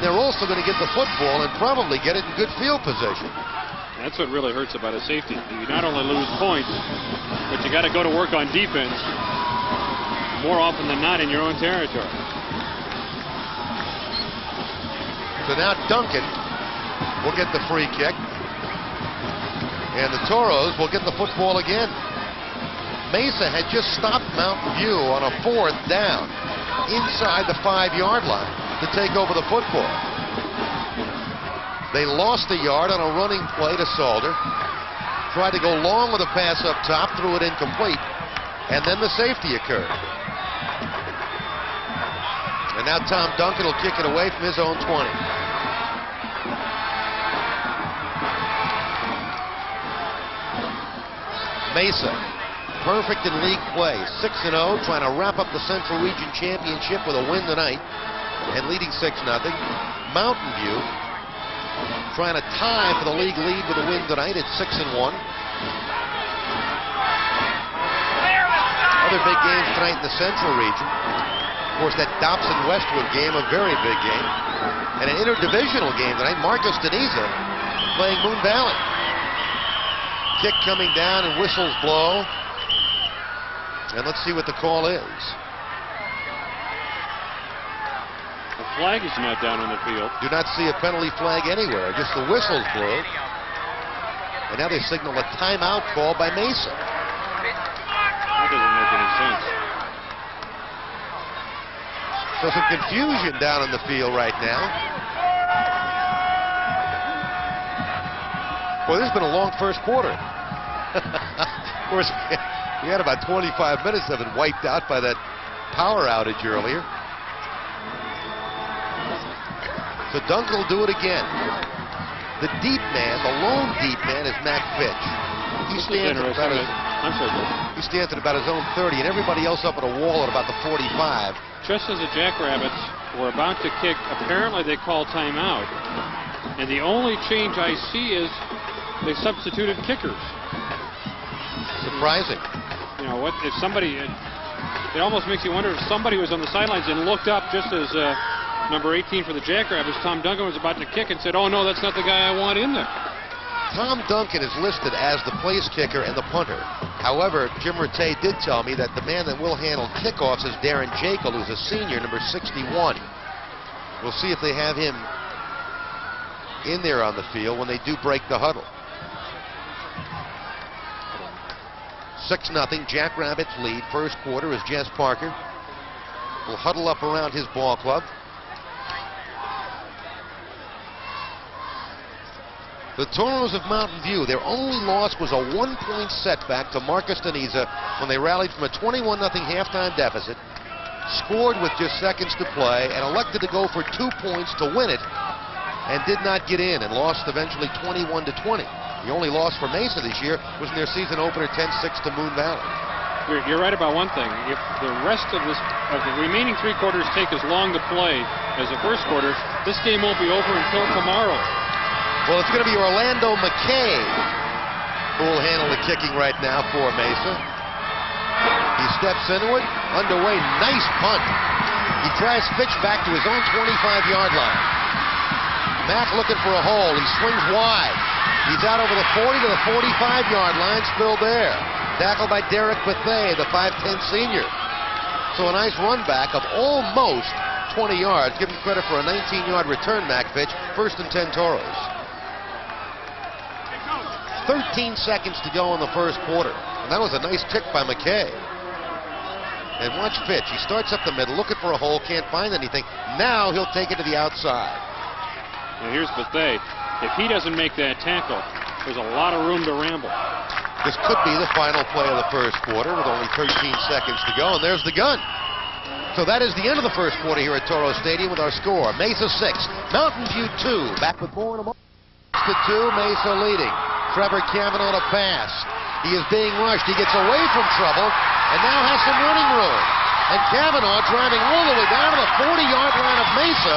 they're also going to get the football and probably get it in good field position. That's what really hurts about a safety. You not only lose points, but you got to go to work on defense more often than not in your own territory. So now Duncan will get the free kick, and the Toros will get the football again. Mesa had just stopped Mountain View on a 4th down inside the 5-yard line to take over the football. They lost a yard on a running play to Salter. Tried to go long with a pass up top, threw it incomplete, and then the safety occurred. And now Tom Duncan will kick it away from his own 20. Mesa, perfect in league play, 6-0, trying to wrap up the Central Region Championship with a win tonight and leading 6-0. Mountain View trying to tie for the league lead with a win tonight at 6-1. Other big games tonight in the Central Region. Of course, that Dobson-Westwood game, a very big game. And an interdivisional game tonight, Marcus Deniza playing Moon Valley. Kick coming down and whistles blow. And let's see what the call is. The flag is not down on the field. Do not see a penalty flag anywhere, just the whistles blew. And now they signal a timeout call by Mesa. That doesn't make any sense. So some confusion down in the field right now. Boy, this has been a long first quarter. Of course, we had about 25 minutes of it wiped out by that power outage earlier. So Duncan will do it again. The deep man, the lone deep man, is Mac Fitch. He stands at about his own 30, and everybody else up at a wall at about the 45. Just as the Jackrabbits were about to kick, apparently they called timeout. And the only change I see is they substituted kickers. Surprising. You know, what if somebody, it almost makes you wonder if somebody was on the sidelines and looked up just as number 18 for the Jackrabbits, Tom Duncan, was about to kick and said, oh no, that's not the guy I want in there. Tom Duncan is listed as the place kicker and the punter. However, Jim Rattay did tell me that the man that will handle kickoffs is Darren Jekyll, who's a senior, number 61. We'll see if they have him in there on the field when they do break the huddle. 6-0, Jackrabbits lead. First quarter as Jess Parker will huddle up around his ball club. The Toros of Mountain View, their only loss was a 1-point setback to Marcus Deniza when they rallied from a 21-0 halftime deficit, scored with just seconds to play, and elected to go for 2 points to win it, and did not get in, and lost eventually 21-20. The only loss for Mesa this year was in their season opener 10-6 to Moon Valley. You're right about one thing. If the rest of the remaining 3 quarters take as long to play as the first quarter, this game won't be over until tomorrow. Well, it's going to be Orlando McKay who will handle the kicking right now for Mesa. He steps into it, underway, nice punt. He tries pitch back to his own 25-yard line. Mack looking for a hole. He swings wide. He's out over the 40 to the 45-yard line, still there. Tackled by Derek Bethea, the 5'10 senior. So a nice run back of almost 20 yards. Give him credit for a 19-yard return, Mack Fitch. First and 10 Toros. 13 seconds to go in the first quarter. And that was a nice kick by McKay. And watch Fitch. He starts up the middle, looking for a hole, can't find anything. Now he'll take it to the outside. Now here's Bethea. If he doesn't make that tackle, there's a lot of room to ramble. This could be the final play of the first quarter with only 13 seconds to go, and there's the gun. So that is the end of the first quarter here at Toro Stadium with our score. Mesa 6, Mountain View 2. Back with more in a moment. 6-2, Mesa leading. Trevor Cavanaugh to pass. He is being rushed. He gets away from trouble and now has some running room. And Cavanaugh driving all the way down to the 40-yard line of Mesa,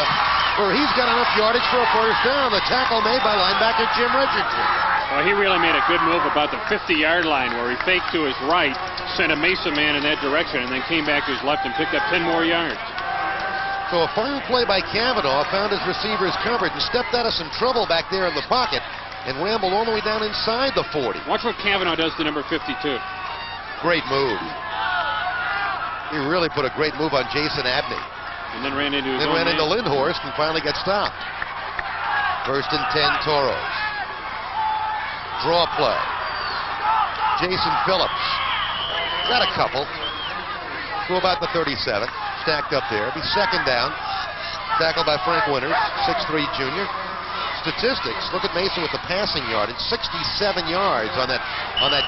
where he's got enough yardage for a first down. The tackle made by linebacker Jim Richardson. Well, he really made a good move about the 50-yard line where he faked to his right, sent a Mesa man in that direction, and then came back to his left and picked up 10 more yards. So a fine play by Kavanaugh found his receivers covered and stepped out of some trouble back there in the pocket and rambled all the way down inside the 40. Watch what Kavanaugh does to number 52. Great move. He really put a great move on Jason Abney. And then ran into his Then own ran man. into Lindhorst and finally got stopped. 1st and 10 Toros. Draw play. Jason Phillips. Got a couple. To about the 37. Stacked up there. Be 2nd down. Tackled by Frank Winters, 6'3" junior. Statistics, look at Mesa with the passing yardage. 67 yards on that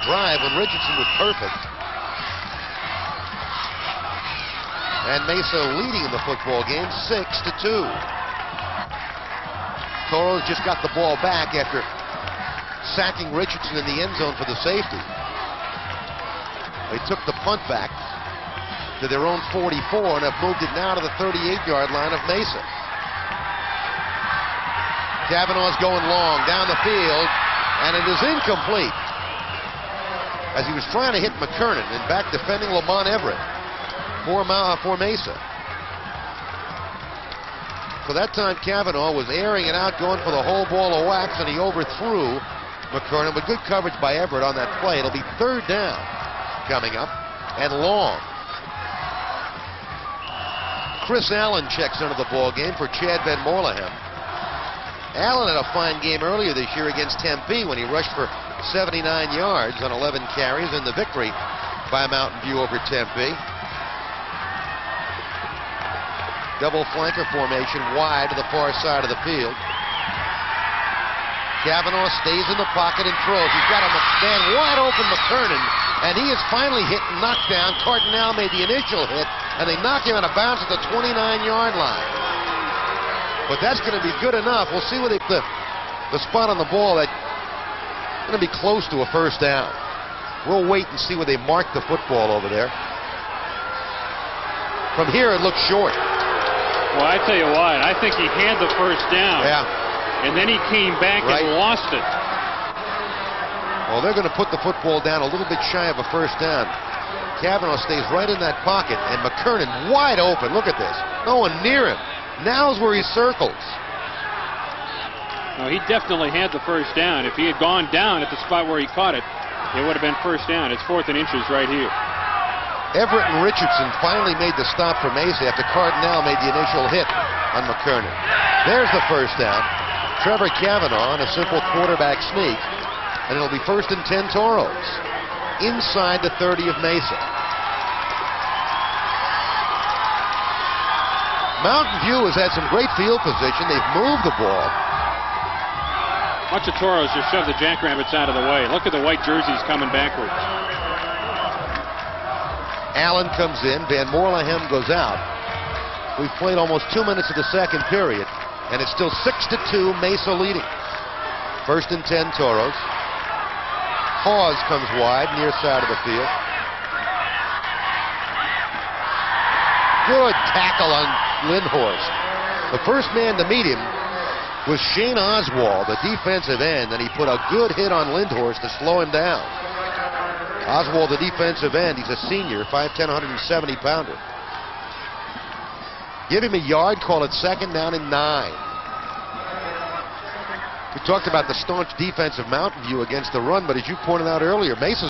drive when Richardson was perfect. And Mesa leading in the football game 6-2. Toros just got the ball back after sacking Richardson in the end zone for the safety. They took the punt back to their own 44 and have moved it now to the 38-yard line of Mesa. Kavanaugh's going long down the field, and it is incomplete as he was trying to hit McKernan and back defending Lamont Everett for Mesa. So that time Kavanaugh was airing it out, going for the whole ball of wax, and he overthrew McKernan, but good coverage by Everett on that play. It'll be 3rd down coming up, and long. Chris Allen checks into the ball game for Chad Van Morlehem. Allen had a fine game earlier this year against Tempe when he rushed for 79 yards on 11 carries in the victory by Mountain View over Tempe. Double flanker formation wide to the far side of the field. Kavanaugh stays in the pocket and throws. He's got a man wide open, McKernan, and he is finally hit and knocked down. Cardinal made the initial hit, and they knock him out of bounds at the 29-yard line. But that's going to be good enough. We'll see where they put the spot on the ball. That's going to be close to a 1st down. We'll wait and see where they mark the football over there. From here, it looks short. Well, I tell you what, I think he had the 1st down. Yeah. And then he came back and lost it. Well, they're going to put the football down a little bit shy of a 1st down. Kavanaugh stays right in that pocket, and McKernan wide open. Look at this. No one near him. Now's where he circles. No, he definitely had the 1st down. If he had gone down at the spot where he caught it, it would have been 1st down. It's 4th and inches right here. Everett and Richardson finally made the stop for Mesa after Cardinal made the initial hit on McKernan. There's the 1st down. Trevor Kavanaugh on a simple quarterback sneak, and it'll be 1st and 10 Toros inside the 30 of Mesa. Mountain View has had some great field position. They've moved the ball. Watch the Toros just shove the Jackrabbits out of the way. Look at the white jerseys coming backwards. Allen comes in. Van Morlehem goes out. We've played almost 2 minutes of the 2nd period, and it's still 6-2, Mesa leading. 1st and 10 Toros. Hawes comes wide, near side of the field. Good tackle on Lindhorst. The first man to meet him was Shane Oswald, the defensive end, and he put a good hit on Lindhorst to slow him down. Oswald, the defensive end, he's a senior, 5'10", 170-pounder. Give him a yard, call it 2nd down and 9. We talked about the staunch defense of Mountain View against the run, but as you pointed out earlier, Mesa's